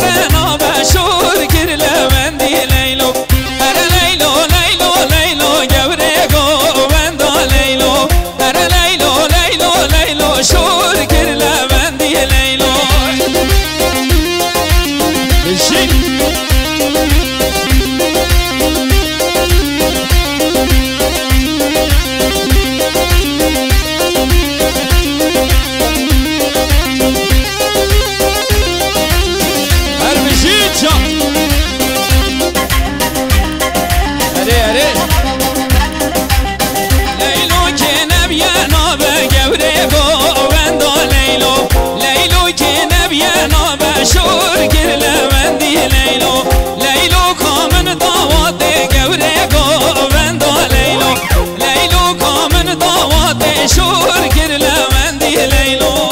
نبيانا بشور كر لوندي ليلو هر ليلو ليلو ليلو جبريكو وندا ليلو هر ليلو ليلو ليلو شور كر لوندي ليلو شور كر لوندي ليلو ليلو كامن دعوات جوريكو وندو ليلو ليلو كامن دعوات شور كر لوندي ليلو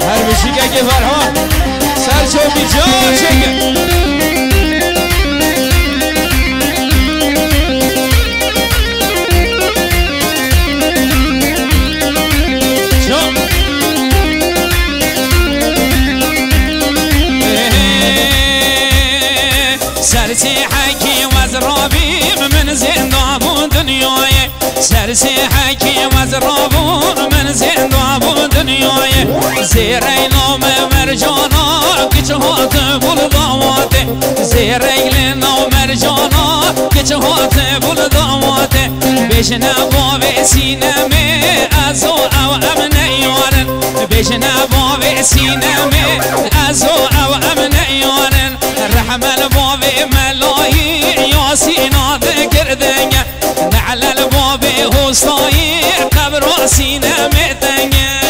هر بشيكا كي فرحان سر شو بيجا شكل سرسيحكي وزرابيم من زنداب دنياي سرسيحكي وزرابون من زنداب دنياي زيري نوم مرجانا كجهات بلدوات زيري لنوم مرجانا كجهات بلدوات بيشنا بابي سينامي ازو او امن يارن بيشنا بابي سينامي ازو او امن يارن رحم البابي ملاي ياسينا ذكر دنيا نعلى البابي هوستاي قبر سينا مدنيا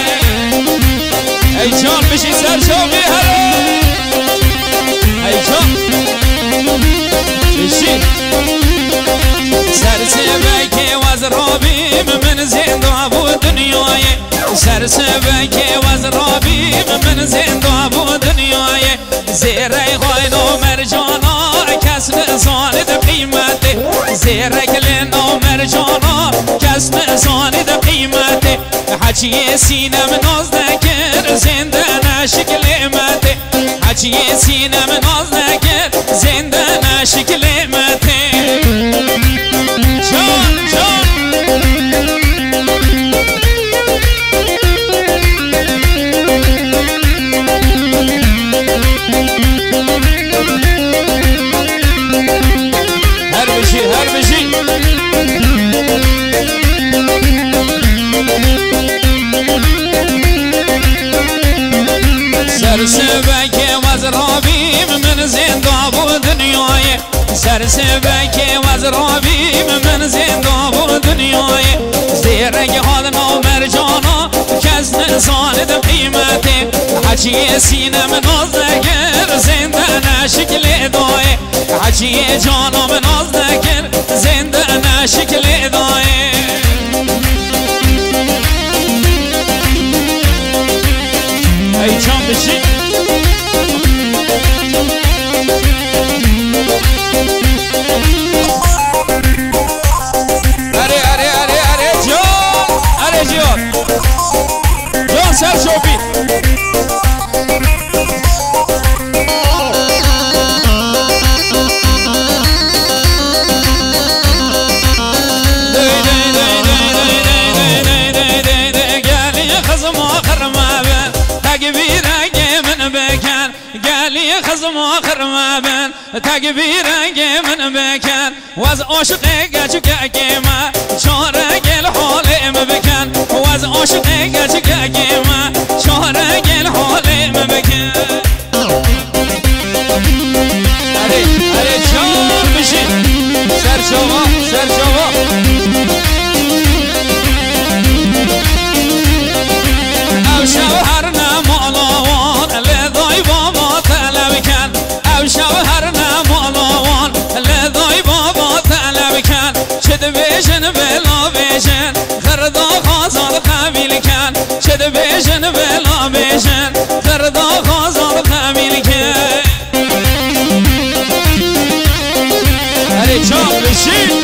اي جان بشي سر شوقي هلا اي جان بشي سر سبكي وزرابي من زنداب دنياي سر سبكي وزرابي من زنداب دنياي زيري غاينو مرجانا كسن صاند قيمته زيري كلنو مرجانا كسن صاند قيمته حجي سينا من نازنكر زندنا شكل مته حجي سينا من نازنكر زندنا شكل مته جان جان هر بشي سرسبكي وزرابيم من زنداب دنياي سرسبكي وزرابيم من زنداب دنياي زيرك هذا مرجانا كسن صاند قيمته حجي سينا من نازنكر زندنا شكل داي حجي جانا من نازنكر زندنا شكل داي اي جان بشي جان سر شوفي خزم آخر ما بن تکبیرنگ من بکن واز عاشق گچ گما چاره گل حالم بکن واز عاشق گچ گما چاره گل حالم بکن اره چار بشین سر شما او شوهر نمالوان لذای بابا طلب کن او شوهر نمالوان لذای بابا طلب کن چد بیشن بلا بیشن خردا خازال قبیل کن چد بیشن بلا بیشن خردا خازال قبیل کن اره چاپ بشین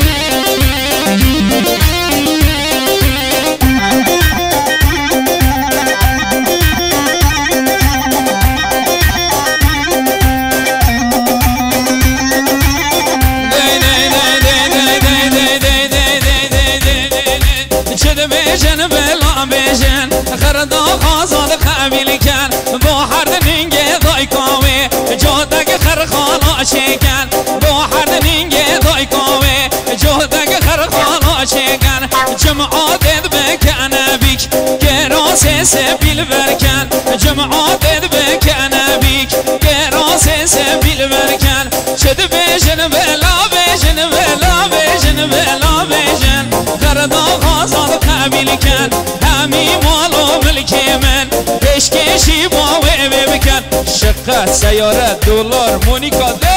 بلا بیشن خردا خازاد قبیل کن با هر دنینگه دای کاوه جودک خر خالا چکن با هر دنینگه دای کاوه جودک خر خالا چکن جمعاتت بکنه بیک که راس سبیل برکن جمعاتت بکنه بیک که راس سبیل برکن چد بیشن بلا بیشن بلا بیشن بلا بیشن خردا خازاد قبیل کن همی مال و ملک من پیشکشی با وی بکن شقت سیارت دلار مونیکا ده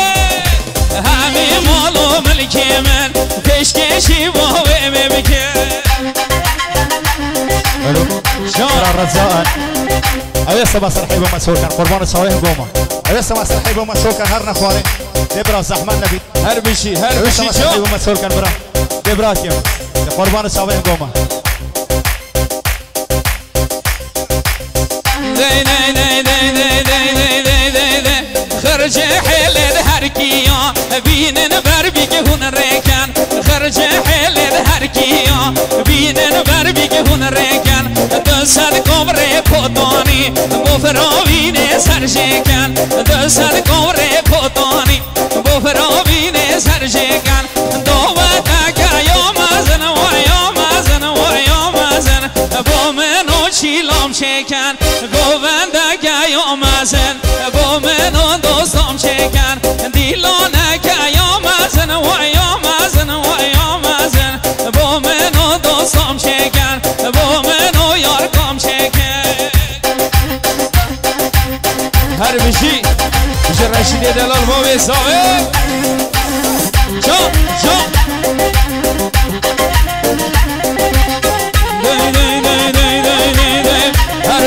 همی مال و ملک من پیشکشی با وی بکن شكرا رزاقا اويسا مسرحي بمسؤول كان قربان صالح قوما اويسا مسرحي بمسؤول كان هرنا خواري دبرا زحمان نبي هر بشي اويسا مسرحي بمسؤول كان برا دبرا كيم قربان صالح قوما دي دي دي دي دي دي دي دي دي خرج حيل الهركيا بينن بربيك هون ريكان خرج حيل الهركيا بينن بربيك هون ريكان دسال كوبري پوتاني بوفراوين سرجيكان دسال كوبري پوتاني بوفراوين سرجيكان دوبتا يوم مازن ويوم مازن ويوم مازن بومنو چيلام شكان گوونده یا مازن با من و دوستم چکن دیلانه که یا مازن و یا مازن و یا مازن با من و دوستم چکن با من و یارکم چکن هر بشی بشه رشیدی دلال با بساوه جا جا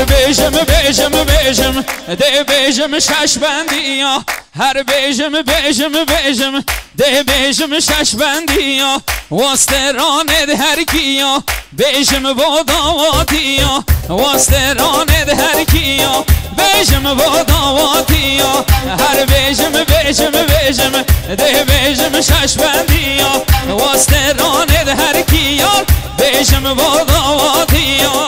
بیشم بیشم بیشم ده بیشم شش بندیا هر بیشم بیشم بیشم ده بیشم شش بندیا وسترانه ده هر کیا بیشم بوداواتیا وسترانه ده هر کیا بیشم بوداواتیا هر بیشم بیشم بیشم ده بیشم شش بندیا وسترانه ده هر کیا بیشم بوداواتیا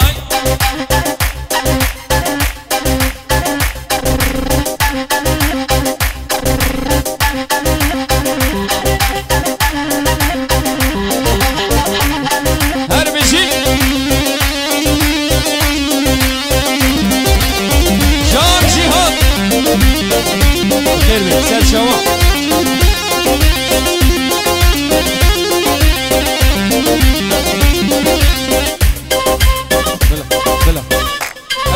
سر شما بلا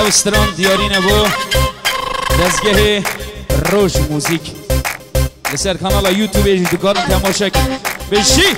اوستران دیاری نبو دزگه روش موزیک لسر کانال یوتیوب دکان تماشا بشی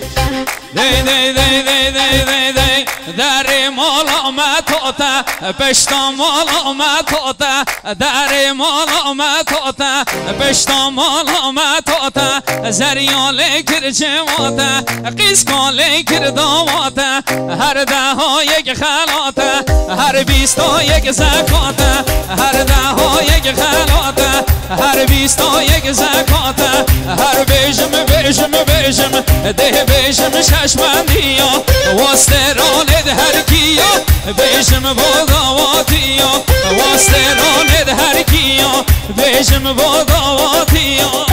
دی دی دی دی دی دی دی در مال آمد توتا پشتا مال آمد توتا در مال آمد توتا پشتا مال آمد توتا زریان لکر جواتا قیس کن لکر دواتا هر ده ها یک خلاتا هر بیست ها یک زکاتا هر ده ها یک خلاتا هر بیست ها یک زکاتا هر بیشم بیشم بیشم ده بیشم شش بندیا وسترانه ده هر کیا بیشم بوداواتیا وسترانه ده هر کیا بیشم بوداواتیا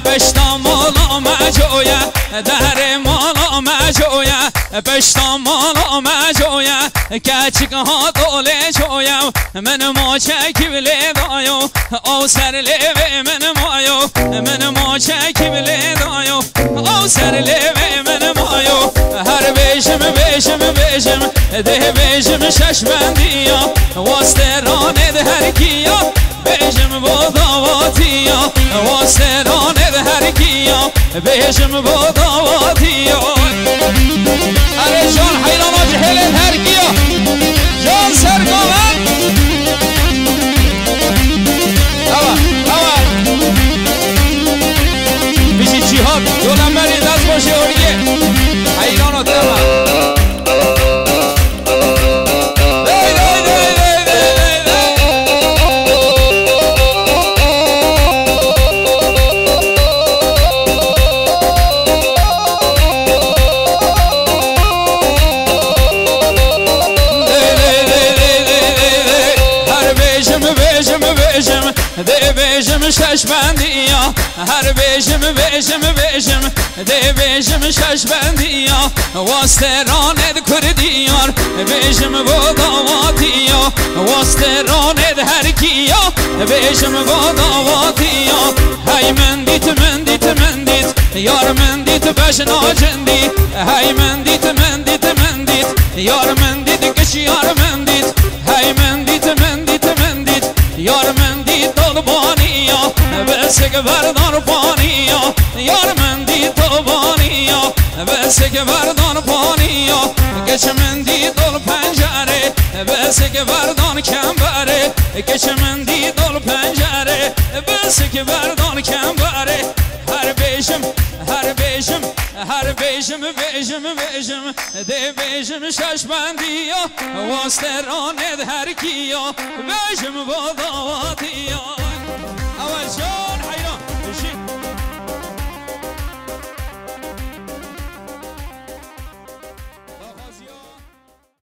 پشتا مالا مجویا در مالا مجویا پشتا مالا مجویا کچک ها دوله جویا من موچکی بله دایو او سر لیوه من مایو من موچکی بله دایو او سر لیوه من مایو هر بیشم بیشم بیشم ده بیشم شش بندیا وسترانه ده هر کیا بیشم بوداواتیا وسترانه ده هر کیا بیشم بوداواتیا اره جان حیرانات هلت هر کیا جان سرگاون اوا اوا بیشی جیهاد شش بندیا هر بیشم ده بیشم شش بندیا واسه راند کردیار بیشم بوداواتیا واسه راند هر کیا بیشم بوداواتیا های من دیت یار من دیت بشنا جندی های من دیت یار من دیت کش یار من دیت های من دیت یار من دیت طلبانیا بسک بردان پانیا یار من دیت طلبانیا بسک بردان پانیا کش من دیت دل پنجره بسک بردان کمبره کش من دیت دل پنجره بسک بردان کمبره هر بیشم ده بیشم شش بندیا واسه راند هر کیا بیشم با داواتیا